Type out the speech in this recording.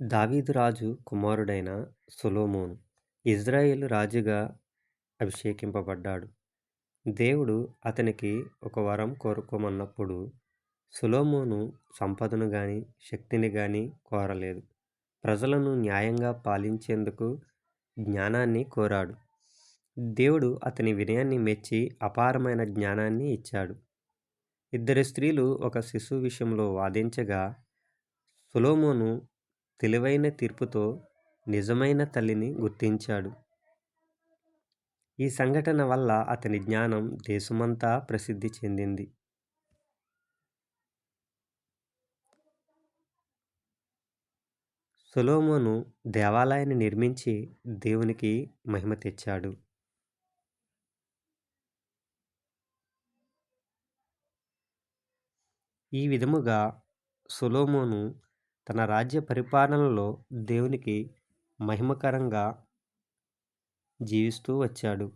దావీదు రాజు కుమారుడైన సొలొమోను ఇజ్రాయేలు రాజుగా అభిషేకింపబడ్డాడు. దేవుడు అతనికి ఒక వరం కోరుకోమన్నప్పుడు సొలొమోను సంపదను గాని, శక్తిని గాని కోరలేదు. ప్రజలను న్యాయంగా పాలించేందుకు జ్ఞానాన్ని కోరాడు. దేవుడు అతని వినయాన్ని మెచ్చి అపారమైన జ్ఞానాన్ని ఇచ్చాడు. ఇద్దరు స్త్రీలు ఒక శిశువు విషయంలో వాదించగా, సొలొమోను తెలివైన తీర్పుతో నిజమైన తల్లిని గుర్తించాడు. ఈ సంఘటన వల్ల అతని జ్ఞానం దేశమంతా ప్రసిద్ధి చెందింది. సొలొమోను దేవాలయాన్ని నిర్మించి దేవునికి మహిమ తెచ్చాడు. ఈ విధముగా సొలొమోను తన రాజ్య పరిపాలనలో దేవునికి మహిమకరంగా జీవిస్తూ వచ్చాడు.